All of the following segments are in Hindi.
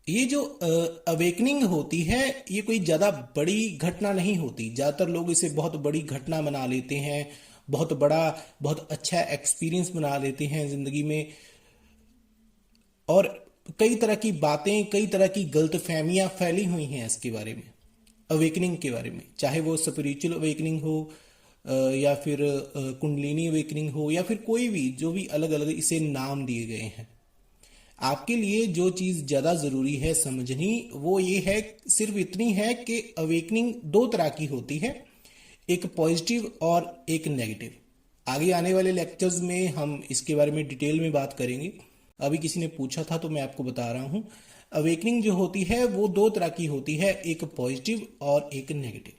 ये जो अवेकनिंग होती है, ये कोई ज़्यादा बड़ी घटना नहीं होती। ज़्यादातर लोग इसे बहुत बड़ी घटना बना लेते हैं, बहुत बड़ा, बहुत अच्छा एक्सपीरियंस बना लेते हैं ज़िंदगी में। और कई तरह की बातें, कई तरह की गलत फहमियाँ फैली हुई हैं इसके बारे में, अवेकनिंग के बारे में। चाहे वो स्पिरिचुअल अवेकनिंग हो, या फिर कुंडलिनी अवेकनिंग हो, या फिर कोई भी, जो भी अलग अलग इसे नाम दिए गए हैं। आपके लिए जो चीज़ ज़्यादा ज़रूरी है समझनी, वो ये है, सिर्फ इतनी है कि अवेकनिंग दो तरह की होती है, एक पॉजिटिव और एक नेगेटिव। आगे आने वाले लेक्चर्स में हम इसके बारे में डिटेल में बात करेंगे। अभी किसी ने पूछा था तो मैं आपको बता रहा हूँ। अवेकनिंग जो होती है वो दो तरह की होती है, एक पॉजिटिव और एक नेगेटिव।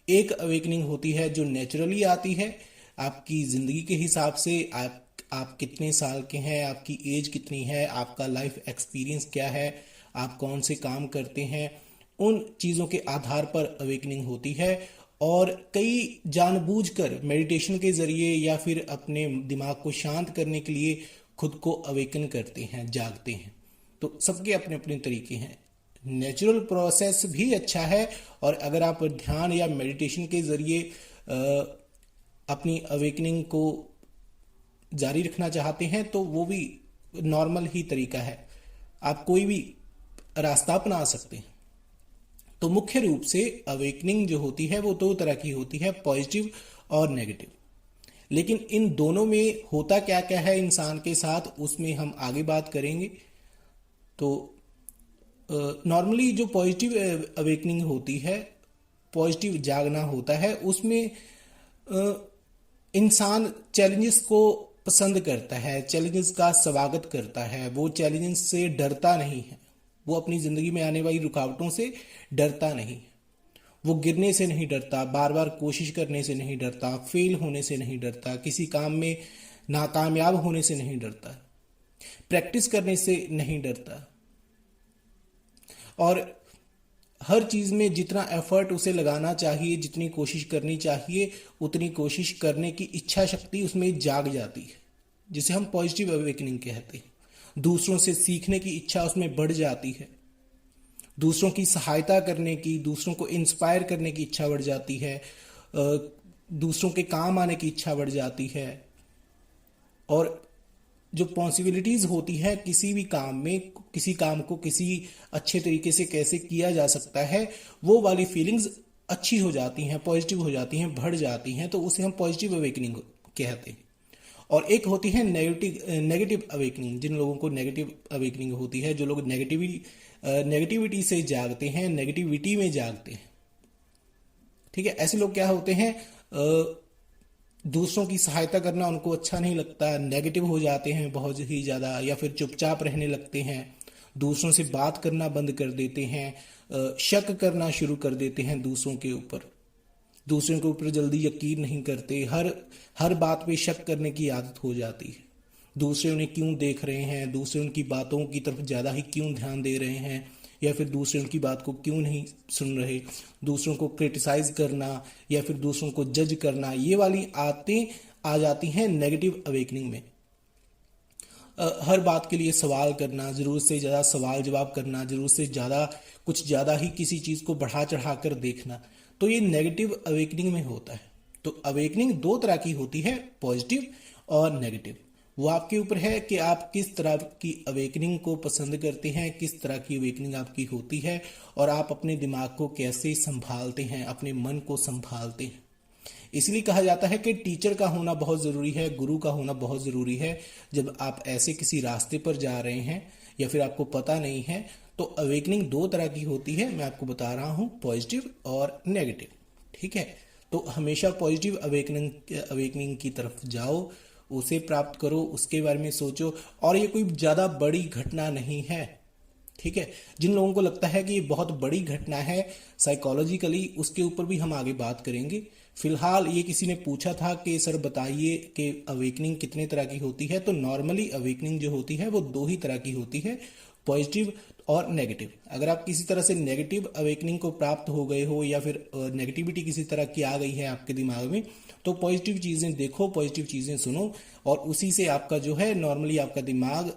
एक अवेकनिंग होती है जो नेचुरली आती है, आपकी ज़िंदगी के हिसाब से। आप कितने साल के हैं, आपकी एज कितनी है, आपका लाइफ एक्सपीरियंस क्या है, आप कौन से काम करते हैं, उन चीज़ों के आधार पर अवेकनिंग होती है। और कई जानबूझकर मेडिटेशन के ज़रिए या फिर अपने दिमाग को शांत करने के लिए खुद को अवेकन करते हैं, जागते हैं। तो सबके अपने अपने तरीके हैं। नेचुरल प्रोसेस भी अच्छा है, और अगर आप ध्यान या मेडिटेशन के ज़रिए अपनी अवेकनिंग को जारी रखना चाहते हैं तो वो भी नॉर्मल ही तरीका है, आप कोई भी रास्ता अपना सकते हैं। तो मुख्य रूप से अवेकनिंग जो होती है वो दो तरह की होती है, पॉजिटिव और नेगेटिव। लेकिन इन दोनों में होता क्या क्या है इंसान के साथ, उसमें हम आगे बात करेंगे। तो नॉर्मली जो पॉजिटिव अवेकनिंग होती है, पॉजिटिव जागना होता है, उसमें इंसान चैलेंजेस को पसंद करता है, चैलेंजेस का स्वागत करता है, वो चैलेंजेस से डरता नहीं है, वो अपनी ज़िंदगी में आने वाली रुकावटों से डरता नहीं है। वो गिरने से नहीं डरता, बार बार कोशिश करने से नहीं डरता, फेल होने से नहीं डरता, किसी काम में नाकामयाब होने से नहीं डरता, प्रैक्टिस करने से नहीं डरता। और हर चीज़ में जितना एफर्ट उसे लगाना चाहिए, जितनी कोशिश करनी चाहिए, उतनी कोशिश करने की इच्छा शक्ति उसमें जाग जाती है, जिसे हम पॉजिटिव अवेकनिंग कहते हैं। दूसरों से सीखने की इच्छा उसमें बढ़ जाती है, दूसरों की सहायता करने की, दूसरों को इंस्पायर करने की इच्छा बढ़ जाती है, दूसरों के काम आने की इच्छा बढ़ जाती है। और जो पॉसिबिलिटीज़ होती है किसी भी काम में, किसी काम को किसी अच्छे तरीके से कैसे किया जा सकता है, वो वाली फीलिंग्स अच्छी हो जाती हैं, पॉजिटिव हो जाती हैं, बढ़ जाती हैं। तो उसे हम पॉजिटिव अवेकनिंग कहते हैं। और एक होती है नेगेटिव अवेकनिंग। जिन लोगों को नेगेटिव अवेकनिंग होती है, जो लोग नेगेटिविटी से जागते हैं, नेगेटिविटी में जागते हैं, ठीक है। ऐसे लोग क्या होते हैं, दूसरों की सहायता करना उनको अच्छा नहीं लगता, नेगेटिव हो जाते हैं बहुत ही ज़्यादा, या फिर चुपचाप रहने लगते हैं, दूसरों से बात करना बंद कर देते हैं, शक करना शुरू कर देते हैं दूसरों के ऊपर, दूसरों के ऊपर जल्दी यकीन नहीं करते, हर बात पे शक करने की आदत हो जाती है। दूसरे उन्हें क्यों देख रहे हैं, दूसरे उनकी बातों की तरफ ज़्यादा ही क्यों ध्यान दे रहे हैं, या फिर दूसरे उनकी बात को क्यों नहीं सुन रहे, दूसरों को क्रिटिसाइज करना या फिर दूसरों को जज करना, ये वाली आदतें आ जाती हैं नेगेटिव अवेकनिंग में। हर बात के लिए सवाल करना, ज़रूरत से ज़्यादा सवाल जवाब करना, ज़रूरत से ज़्यादा कुछ ज़्यादा ही किसी चीज़ को बढ़ा चढ़ा कर देखना, तो ये नेगेटिव अवेकनिंग में होता है। तो अवेकनिंग दो तरह की होती है, पॉजिटिव और नेगेटिव। वो आपके ऊपर है कि आप किस तरह की अवेकनिंग को पसंद करते हैं, किस तरह की अवेकनिंग आपकी होती है, और आप अपने दिमाग को कैसे संभालते हैं, अपने मन को संभालते हैं। इसलिए कहा जाता है कि टीचर का होना बहुत ज़रूरी है, गुरु का होना बहुत ज़रूरी है। जब आप ऐसे किसी रास्ते पर जा रहे हैं या फिर आपको पता नहीं है, तो अवेकनिंग दो तरह की होती है, मैं आपको बता रहा हूँ, पॉजिटिव और नेगेटिव, ठीक है। तो हमेशा पॉजिटिव अवेकनिंग की तरफ जाओ, उसे प्राप्त करो, उसके बारे में सोचो। और ये कोई ज़्यादा बड़ी घटना नहीं है, ठीक है। जिन लोगों को लगता है कि ये बहुत बड़ी घटना है साइकोलॉजिकली, उसके ऊपर भी हम आगे बात करेंगे। फिलहाल ये किसी ने पूछा था कि सर बताइए कि अवेकनिंग कितने तरह की होती है। तो नॉर्मली अवेकनिंग जो होती है वो दो ही तरह की होती है, पॉजिटिव और नेगेटिव। अगर आप किसी तरह से नेगेटिव अवेकनिंग को प्राप्त हो गए हो, या फिर नेगेटिविटी किसी तरह की आ गई है आपके दिमाग में, तो पॉजिटिव चीज़ें देखो, पॉजिटिव चीज़ें सुनो, और उसी से आपका जो है नॉर्मली आपका दिमाग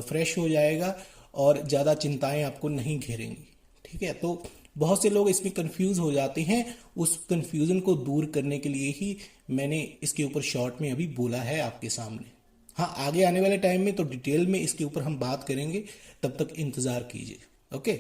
फ्रेश हो जाएगा और ज़्यादा चिंताएं आपको नहीं घेरेंगी। ठीक है, तो बहुत से लोग इसमें कंफ्यूज हो जाते हैं। उस कंफ्यूजन को दूर करने के लिए ही मैंने इसके ऊपर शॉर्ट में अभी बोला है आपके सामने। हाँ, आगे आने वाले टाइम में तो डिटेल में इसके ऊपर हम बात करेंगे, तब तक इंतज़ार कीजिए। ओके।